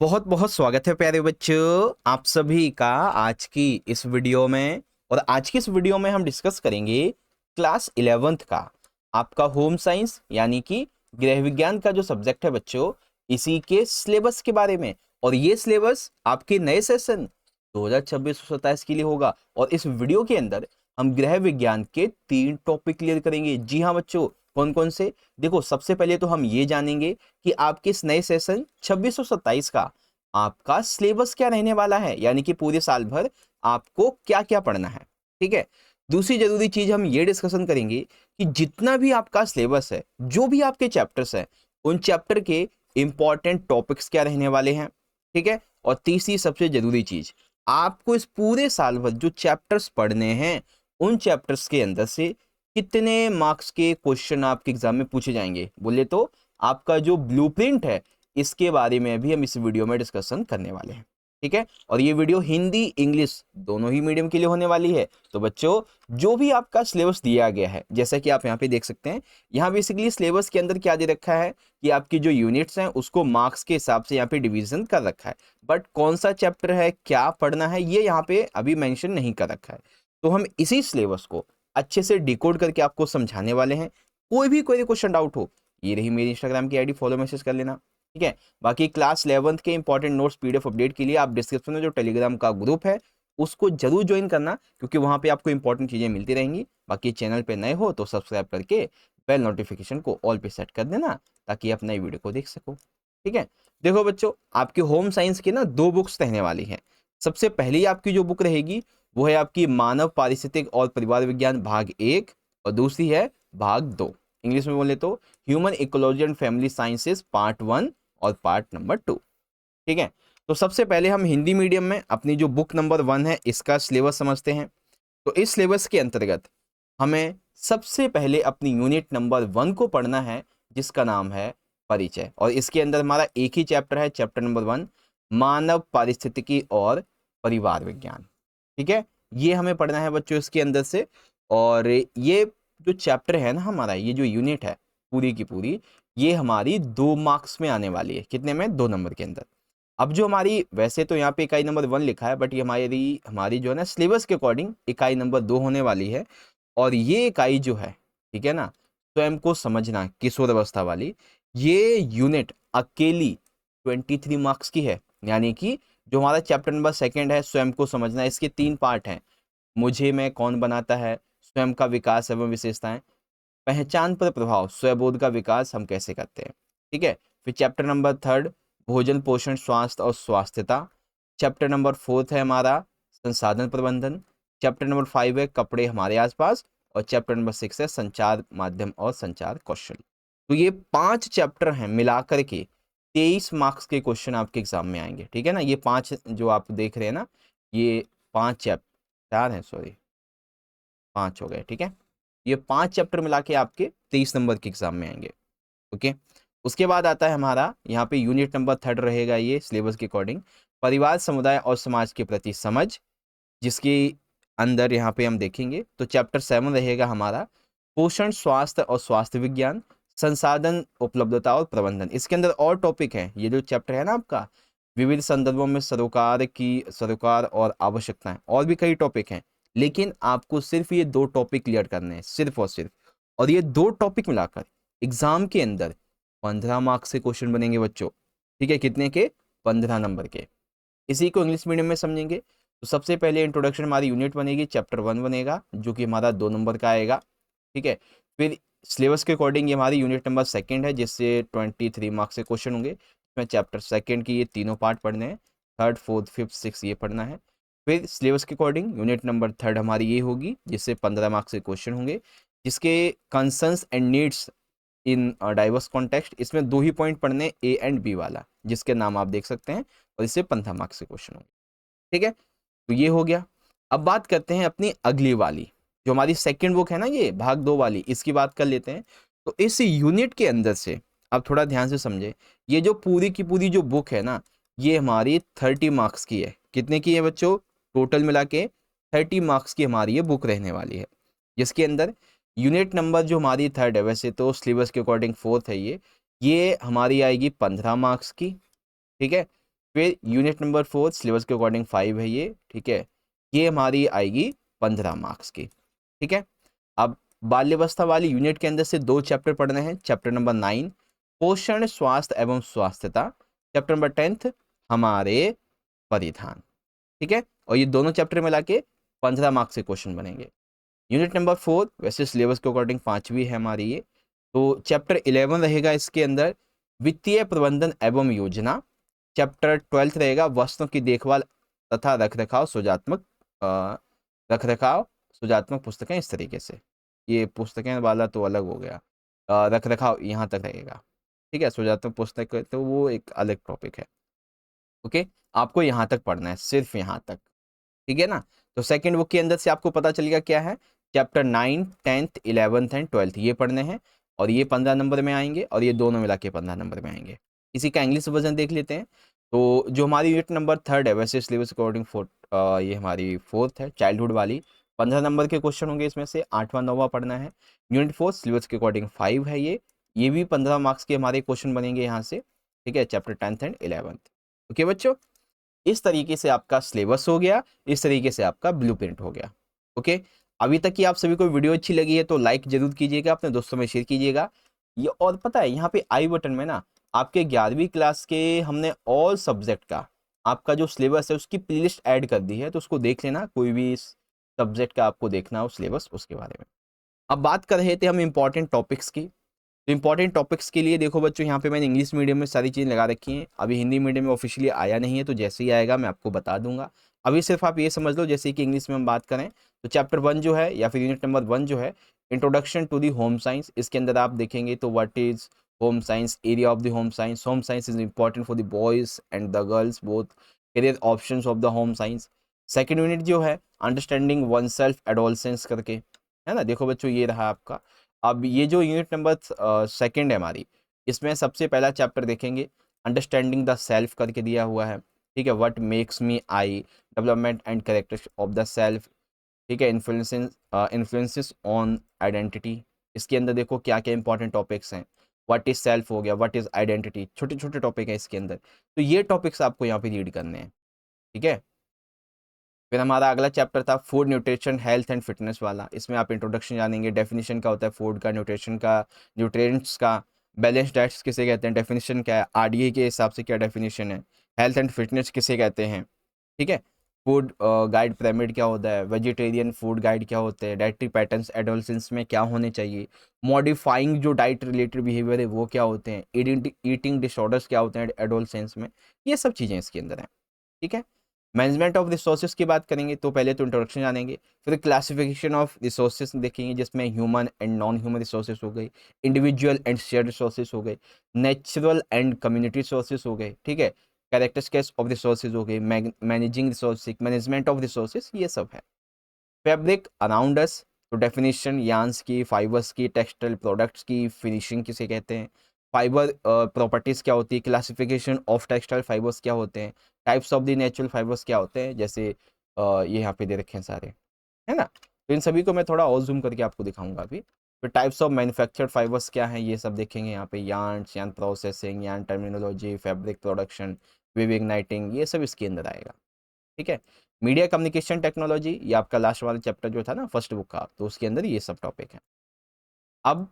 बहुत बहुत स्वागत है प्यारे बच्चों आप सभी का आज की इस वीडियो में। और आज की इस वीडियो में हम डिस्कस करेंगे क्लास 11th का आपका होम साइंस यानी कि गृह विज्ञान का जो सब्जेक्ट है बच्चों, इसी के सिलेबस के बारे में। और ये सिलेबस आपके नए सेशन 2026-27 के लिए होगा। और इस वीडियो के अंदर हम गृह विज्ञान के 3 टॉपिक क्लियर करेंगे। जी हाँ बच्चों, कौन कौन से? देखो, सबसे पहले तो हम ये जानेंगे कि आपके इस नए सेशन 2627 का आपका सिलेबस क्या रहने वाला है, यानी कि पूरे साल भर आपको क्या क्या पढ़ना है। ठीक है। दूसरी जरूरी चीज हम ये डिस्कशन करेंगे कि जितना भी आपका सिलेबस है, जो भी आपके चैप्टर्स हैं, उन चैप्टर के इंपॉर्टेंट टॉपिक्स क्या रहने वाले हैं। ठीक है। और तीसरी सबसे जरूरी चीज, आपको इस पूरे साल भर जो चैप्टर्स पढ़ने हैं, उन चैप्टर्स के अंदर से कितने मार्क्स के क्वेश्चन आपके एग्जाम में पूछे जाएंगे, बोले तो आपका जो ब्लूप्रिंट है, इसके बारे में भी हम इस वीडियो में डिस्कशन करने वाले हैं। ठीक है। और ये वीडियो हिंदी इंग्लिश दोनों ही मीडियम के लिए होने वाली है। तो बच्चों, जो भी आपका सिलेबस दिया गया है, जैसा कि आप यहाँ पे देख सकते हैं, यहाँ बेसिकली सिलेबस के अंदर क्या दे रखा है कि आपकी जो यूनिट्स हैं उसको मार्क्स के हिसाब से यहाँ पे डिवीजन कर रखा है। बट कौन सा चैप्टर है, क्या पढ़ना है, ये यहाँ पे अभी मेंशन नहीं कर रखा है। तो हम इसी सिलेबस को अच्छे से डिकोड करके आपको समझाने वाले हैं। कोई क्वेश्चन डाउट हो, ये रही मेरी इंस्टाग्राम की आईडी, फॉलो मैसेज कर लेना। ठीक है। बाकी क्लास 11th के इंपॉर्टेंट नोट्स पीडीएफ अपडेट के लिए आप डिस्क्रिप्शन में जो टेलीग्राम का ग्रुप है उसको जरूर ज्वाइन करना, क्योंकि वहां पे आपको इंपॉर्टेंट चीजें मिलती रहेंगी। बाकी चैनल पे नए हो तो सब्सक्राइब करके बेल नोटिफिकेशन को ऑल पे सेट कर देना, ताकि आप नई वीडियो को देख सको। ठीक है। देखो बच्चों, आपके होम साइंस की ना 2 बुक्स रहने वाली हैं। सबसे पहली आपकी जो बुक रहेगी वो है आपकी मानव पारिस्थितिक और परिवार विज्ञान भाग 1, और दूसरी है भाग 2। इंग्लिश में बोले तो human ecology and family sciences part 1 और पार्ट नंबर 2। ठीक है। तो सबसे पहले हम हिंदी मीडियम में अपनी जो बुक नंबर 1 है इसका सिलेबस समझते हैं। तो इस सिलेबस के अंतर्गत हमें सबसे पहले अपनी यूनिट नंबर 1 को पढ़ना है, जिसका नाम है परिचय। और इसके अंदर हमारा एक ही चैप्टर है, चैप्टर नंबर 1, मानव पारिस्थितिकी और परिवार विज्ञान। ठीक है। ये हमें पढ़ना है बच्चों इसके अंदर से। और ये जो चैप्टर है ना, हमारा ये जो यूनिट है पूरी की पूरी, ये हमारी 2 मार्क्स में आने वाली है। कितने में? 2 नंबर के अंदर। अब जो हमारी, वैसे तो यहाँ पे इकाई नंबर 1 लिखा है, बट ये हमारी हमारी जो है ना सिलेबस के अकॉर्डिंग इकाई नंबर 2 होने वाली है। और ये इकाई जो है, ठीक है ना, स्वयं को समझना किशोर अवस्था वाली, ये यूनिट अकेली 23 मार्क्स की है। यानी कि जो हमारा चैप्टर नंबर 2 है, स्वयं को समझना, इसके 3 पार्ट हैं। मुझे मैं कौन बनाता है, स्वयं का विकास एवं विशेषताएं, पहचान पर प्रभाव, स्वयंबोध का विकास हम कैसे करते हैं। ठीक है। फिर चैप्टर नंबर 3 भोजन पोषण स्वास्थ्य और स्वास्थ्यता। चैप्टर नंबर 4 है हमारा संसाधन प्रबंधन। चैप्टर नंबर 5 है कपड़े हमारे आसपास। और चैप्टर नंबर 6 है संचार माध्यम और संचार कौशल। तो ये 5 चैप्टर हैं, मिलाकर के 23 मार्क्स के क्वेश्चन आपके एग्जाम में आएंगे। ठीक है ना। ये 5 जो आप देख रहे हैं ना, ये 5 चैप्टर, 4 हैं सॉरी, 5 हो गए। ठीक है। ये 5 चैप्टर मिला के आपके 23 नंबर के एग्जाम में आएंगे। ओके। उसके बाद आता है हमारा यहाँ पे यूनिट नंबर 3 रहेगा, ये सिलेबस के अकॉर्डिंग परिवार समुदाय और समाज के प्रति समझ, जिसके अंदर यहाँ पे हम देखेंगे तो चैप्टर 7 रहेगा हमारा पोषण स्वास्थ्य और स्वास्थ्य विज्ञान, संसाधन उपलब्धता और प्रबंधन। इसके अंदर और टॉपिक है, ये जो चैप्टर है ना आपका, विविध संदर्भों में सरोकार और आवश्यकताएं, और भी कई टॉपिक हैं। लेकिन आपको सिर्फ ये 2 टॉपिक क्लियर करने हैं, सिर्फ और सिर्फ। और ये 2 टॉपिक मिलाकर एग्जाम के अंदर 15 मार्क्स से क्वेश्चन बनेंगे बच्चों। ठीक है। कितने के? 15 नंबर के। इसी को इंग्लिश मीडियम में समझेंगे तो सबसे पहले इंट्रोडक्शन हमारी यूनिट बनेगी, चैप्टर 1 बनेगा, जो कि हमारा 2 नंबर का आएगा। ठीक है। फिर सिलेबस के अकॉर्डिंग ये हमारी यूनिट नंबर 2 है, जिससे 23 मार्क्स से क्वेश्चन होंगे। इसमें चैप्टर 2 की ये तीनों पार्ट पढ़ने हैं, 3rd 4th 5th 6th ये पढ़ना है। फिर सिलेबस के अकॉर्डिंग यूनिट नंबर 3 हमारी ये होगी, जिससे 15 मार्क्स के क्वेश्चन होंगे, जिसके concerns and needs in diverse context, इसमें 2 ही पॉइंट पढ़ने, ए एंड बी वाला, जिसके नाम आप देख सकते हैं। और इससे 15 मार्क्स के क्वेश्चन होंगे। ठीक है। तो ये हो गया। अब बात करते हैं अपनी अगली वाली, जो हमारी सेकंड बुक है ना, ये भाग 2 वाली, इसकी बात कर लेते हैं। तो इस यूनिट के अंदर से आप थोड़ा ध्यान से समझे, ये जो पूरी की पूरी जो बुक है ना, ये हमारी 30 मार्क्स की है। कितने की है बच्चों? टोटल मिला के 30 मार्क्स की हमारी ये बुक रहने वाली है, जिसके अंदर यूनिट नंबर जो हमारी 3rd है, वैसे तो सिलेबस के अकॉर्डिंग 4th है, ये हमारी आएगी 15 मार्क्स की। ठीक है। फिर यूनिट नंबर 4 सिलेबस के अकॉर्डिंग 5 है ये, ठीक है, ये हमारी आएगी 15 मार्क्स की, ठीक है। अब बाल्यावस्था वाली यूनिट के अंदर से 2 चैप्टर पढ़ने हैं। चैप्टर नंबर 9 पोषण स्वास्थ्य एवं स्वास्थ्यता, चैप्टर नंबर 10 हमारे परिधान, ठीक है। और ये दोनों चैप्टर मिला के 15 मार्क्स के क्वेश्चन बनेंगे। यूनिट नंबर 4 वैसे सिलेबस के अकॉर्डिंग 5वीं है हमारी ये। तो चैप्टर 11 रहेगा इसके अंदर वित्तीय प्रबंधन एवं योजना। चैप्टर 12 रहेगा वस्तुओं की देखभाल तथा रखरखाव सुजात्मक रखरखाव सुजात्मक पुस्तकें, इस तरीके से। ये पुस्तकें वाला तो अलग हो गया, रखरखाव यहाँ तक रहेगा, ठीक है। सुजात्मक पुस्तक तो वो एक अलग टॉपिक है, ओके। आपको यहाँ तक पढ़ना है, सिर्फ यहाँ तक, ठीक है ना। तो सेकंड बुक के अंदर से आपको पता चलेगा क्या है, chapter 9, 10th, 11th and 12th ये पढ़ने हैं, और ये 15 नंबर में आएंगे, और ये दोनों मिला के 15 नंबर में आएंगे। इसी का इंग्लिश वर्जन देख लेते हैं। तो जो हमारी यूनिट नंबर 3 है, वैसे सिलेबस अकॉर्डिंग ये हमारी 4th है, चाइल्डहुड वाली। 15 नंबर के क्वेश्चन होंगे इसमें से, 8वां 9वां पढ़ना है। यूनिट 4 सिलेबस के अकॉर्डिंग 5 है ये भी 15 मार्क्स के हमारे क्वेश्चन बनेंगे यहाँ से, ठीक है, chapter 10th and 11th। Okay बच्चों, इस तरीके से आपका सिलेबस हो गया, इस तरीके से आपका ब्लूप्रिंट हो गया, ओके। अभी तक की आप सभी को वीडियो अच्छी लगी है तो लाइक जरूर कीजिएगा, अपने दोस्तों में शेयर कीजिएगा। ये और पता है यहाँ पे आई बटन में ना आपके 11वीं क्लास के हमने ऑल सब्जेक्ट का आपका जो सिलेबस है उसकी प्लेलिस्ट ऐड कर दी है, तो उसको देख लेना, कोई भी सब्जेक्ट का आपको देखना हो सिलेबस उसके बारे में। अब बात कर रहे थे हम इंपॉर्टेंट टॉपिक्स की। तो इंपॉर्टेंट टॉपिक्स के लिए देखो बच्चों, यहाँ पे मैंने इंग्लिश मीडियम में सारी चीज़ें लगा रखी हैं। अभी हिंदी मीडियम में ऑफिशियली आया नहीं है, तो जैसे ही आएगा मैं आपको बता दूंगा। अभी सिर्फ आप ये समझ लो, जैसे कि इंग्लिश में हम बात करें तो चैप्टर 1 जो है, या फिर यूनिट नंबर 1 जो है, introduction to the home science, इसके अंदर आप देखेंगे तो what is home science, area of the home science, home science is important for the boys and the girls both, career options of the home science. Second unit जो है understanding one self adolescence करके, है ना। देखो बच्चों ये रहा आपका। अब ये जो यूनिट नंबर सेकंड है हमारी, इसमें सबसे पहला चैप्टर देखेंगे अंडरस्टैंडिंग द सेल्फ करके दिया हुआ है, ठीक है। What makes me I, development and character of the self, ठीक है। इन्फ्लुएंसेस ऑन आइडेंटिटी, इसके अंदर देखो क्या क्या इंपॉर्टेंट टॉपिक्स हैं। व्हाट इज सेल्फ हो गया, व्हाट इज आइडेंटिटी, छोटे छोटे टॉपिक हैं इसके अंदर। तो ये टॉपिक्स आपको यहाँ पे रीड करने हैं, ठीक है। फिर हमारा अगला चैप्टर था food nutrition health and fitness वाला। इसमें आप इंट्रोडक्शन जानेंगे, डेफिनेशन क्या होता है फूड का, न्यूट्रिशन का, न्यूट्रिएंट्स का, बैलेंस डाइट्स किसे कहते हैं, डेफिनेशन क्या है, आरडीए के हिसाब से क्या डेफिनेशन है, हेल्थ एंड फिटनेस किसे कहते हैं, ठीक है। फूड गाइड पिरामिड क्या होता है, वेजिटेरियन फूड गाइड क्या होते हैं, डाइटरी पैटर्न्स एडोलसेंस में क्या होने चाहिए, मॉडिफाइंग जो डाइट रिलेटेड बिहेवियर है वो क्या होते हैं, ईटिंग डिसऑर्डर्स क्या होते हैं एडोलसेंस में, ये सब चीज़ें इसके अंदर हैं, ठीक है। मैनेजमेंट ऑफ रिसोर्सेज की बात करेंगे तो पहले तो इंट्रोडक्शन जानेंगे, फिर क्लासिफिकेशन ऑफ रिसोर्सेज देखेंगे जिसमें human and non human resources हो गई, इंडिविजुअल एंड शेयर रिसोर्सेज हो गए, नेचुरल एंड कम्युनिटी रिसोर्सेज हो गए, ठीक है। कैरेक्टरिस्टिक्स ऑफ रिसोर्सेज हो गए, managing resources, management of resources, ये सब है। फैब्रिक अराउंड अस, तो डेफिनेशन यान्स की, फाइबर्स की, टेक्सटाइल प्रोडक्ट्स की, फिनिशिंग किसे कहते हैं, फाइबर प्रॉपर्टीज़ क्या होती है, क्लासिफिकेशन ऑफ टेक्सटाइल फाइबर्स क्या होते हैं, types of the natural fibres क्या होते हैं, जैसे ये यहाँ पे दे रखे हैं सारे, है ना। तो इन सभी को मैं थोड़ा और जूम करके आपको दिखाऊंगा अभी। फिर टाइप्स ऑफ मैन्युफैक्चर्ड फाइबर्स क्या हैं ये सब देखेंगे यहाँ पे, yarn processing, yarn terminology, fabric production, wave igniting, ये सब इसके अंदर आएगा, ठीक है। मीडिया कम्युनिकेशन टेक्नोलॉजी, ये आपका लास्ट वाला चैप्टर जो था ना फर्स्ट बुक का, तो उसके अंदर ये सब टॉपिक है। अब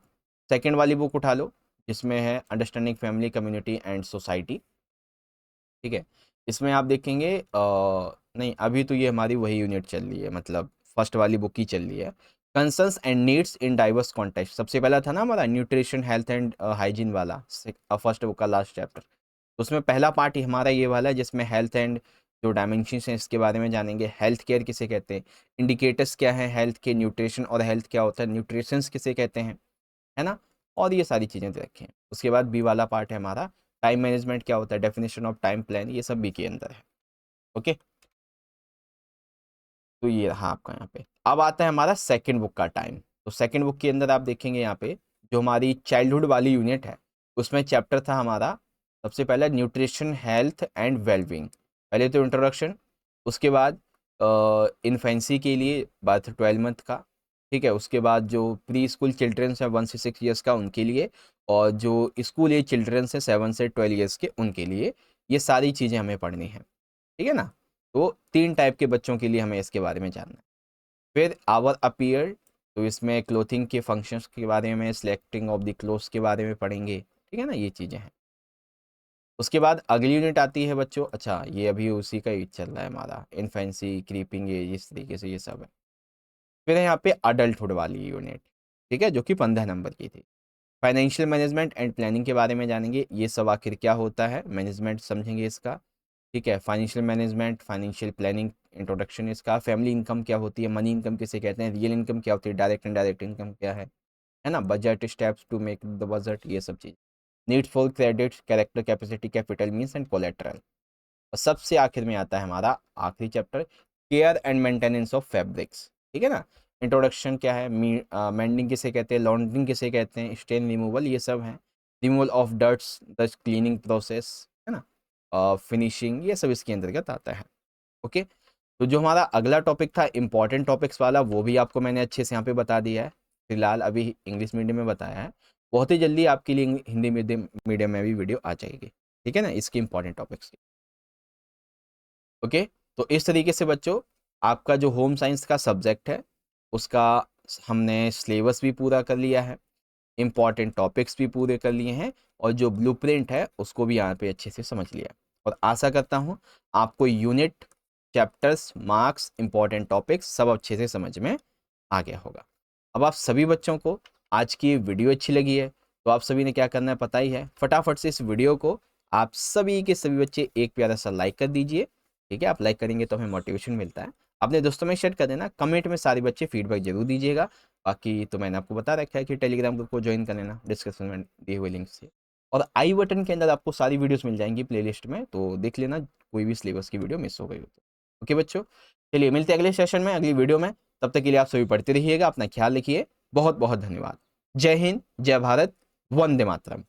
सेकेंड वाली बुक उठा लो जिसमें है understanding family community and society, ठीक है। इसमें आप देखेंगे नहीं अभी तो ये हमारी वही यूनिट चल रही है, मतलब फर्स्ट वाली बुक ही चल रही है। Concerns and needs in diverse context, सबसे पहला था ना हमारा न्यूट्रिशन हेल्थ एंड हाइजीन वाला, फर्स्ट बुक का लास्ट चैप्टर। उसमें पहला पार्ट ही हमारा ये वाला है जिसमें हेल्थ एंड जो डायमेंशंस हैं इसके बारे में जानेंगे, हेल्थ केयर किसे कहते हैं, इंडिकेटर्स क्या है हेल्थ के, न्यूट्रिशन और हेल्थ क्या होता है, न्यूट्रिशंस किसे कहते हैं, है ना। और ये सारी चीज़ें दे रखी हैं। उसके बाद बी वाला पार्ट है हमारा टाइम मैनेजमेंट क्या होता है, डेफिनेशन ऑफ टाइम प्लान, ये सब बी के अंदर है, ओके। तो ये रहा आपका यहाँ पे। अब आता है हमारा सेकंड बुक का टाइम। तो सेकंड बुक के अंदर आप देखेंगे यहाँ पे जो हमारी चाइल्डहुड वाली यूनिट है उसमें चैप्टर था हमारा सबसे पहला न्यूट्रिशन हेल्थ एंड वेलबींग। पहले तो इंट्रोडक्शन, उसके बाद इन्फेंसी के लिए बर्थ 12 मंथ का, ठीक है। उसके बाद जो प्री स्कूल चिल्ड्रंस हैं 1 से 6 ईयर्स का उनके लिए, और जो स्कूल एज चिल्ड्रंस हैं 7 से 12 ईयर्स के उनके लिए ये सारी चीज़ें हमें पढ़नी है, ठीक है ना। तो 3 टाइप के बच्चों के लिए हमें इसके बारे में जानना है। फिर आवर अपीयर, तो इसमें क्लोथिंग के फंक्शंस के बारे में, सिलेक्टिंग ऑफ द क्लोथ्स के बारे में पढ़ेंगे, ठीक है ना, ये चीज़ें हैं। उसके बाद अगली यूनिट आती है बच्चों, अच्छा ये अभी उसी का ही चल रहा है हमारा, इन्फेंसी, क्रीपिंग एज, इस तरीके से ये सब है। फिर है यहाँ पे अडल्टहुड वाली यूनिट, ठीक है, जो कि 15 नंबर की थी। फाइनेंशियल मैनेजमेंट एंड प्लानिंग के बारे में जानेंगे, ये सब आखिर क्या होता है, मैनेजमेंट समझेंगे इसका, ठीक है। Financial management, financial planning, introduction इसका। फैमिली इनकम क्या होती है, मनी इनकम किसे कहते हैं, रियल इनकम क्या होती है, डायरेक्ट एंड डायरेक्ट इनकम क्या है ना, budget, steps to make the budget, ये सब चीज़। Need for credit, character, capacity, capital means and collateral. और सबसे आखिर में आता है हमारा आखिरी chapter, care and maintenance of fabrics, ठीक है ना। इंट्रोडक्शन क्या है, मेंडिंग किसे कहते हैं, लॉन्ड्रिंग किसे कहते हैं, स्टेन रिमूवल, ये सब है। Removal of dirts, the cleaning process, है ना, फिनिशिंग, ये सब इसके अंतर्गत आता है। ओके, तो जो हमारा अगला टॉपिक था इंपॉर्टेंट टॉपिक्स वाला, वो भी आपको मैंने अच्छे से यहाँ पे बता दिया है। फिलहाल अभी इंग्लिश मीडियम में बताया है, बहुत ही जल्दी आपके लिए हिंदी मीडियम में भी वीडियो आ जाएगी, ठीक है ना, इसके इंपॉर्टेंट टॉपिक्स की। ओके, तो इस तरीके से बच्चों आपका जो होम साइंस का सब्जेक्ट है उसका हमने सिलेबस भी पूरा कर लिया है, इम्पॉर्टेंट टॉपिक्स भी पूरे कर लिए हैं, और जो ब्लूप्रिंट है उसको भी यहाँ पे अच्छे से समझ लिया। और आशा करता हूँ आपको unit, chapters, marks, important topics सब अच्छे से समझ में आ गया होगा। अब आप सभी बच्चों को आज की वीडियो अच्छी लगी है तो आप सभी ने क्या करना है पता ही है, फटाफट से इस वीडियो को आप सभी के सभी बच्चे एक प्यारा सा लाइक कर दीजिए, ठीक है। आप लाइक करेंगे तो हमें मोटिवेशन मिलता है। अपने दोस्तों में शेयर कर देना, कमेंट में सारे बच्चे फीडबैक जरूर दीजिएगा। बाकी तो मैंने आपको बता रखा है कि टेलीग्राम ग्रुप को ज्वाइन कर लेना डिस्क्रिप्शन में दिए हुए लिंक से, और आई बटन के अंदर आपको सारी वीडियोस मिल जाएंगी प्लेलिस्ट में, तो देख लेना कोई भी सिलेबस की वीडियो मिस हो गई हो तो। ओके बच्चों, चलिए मिलते हैं अगले सेशन में, अगली वीडियो में। तब तक के लिए आप सभी पढ़ते रहिएगा, अपना ख्याल रखिए, बहुत बहुत धन्यवाद। जय हिंद, जय भारत, वंदे मातरम।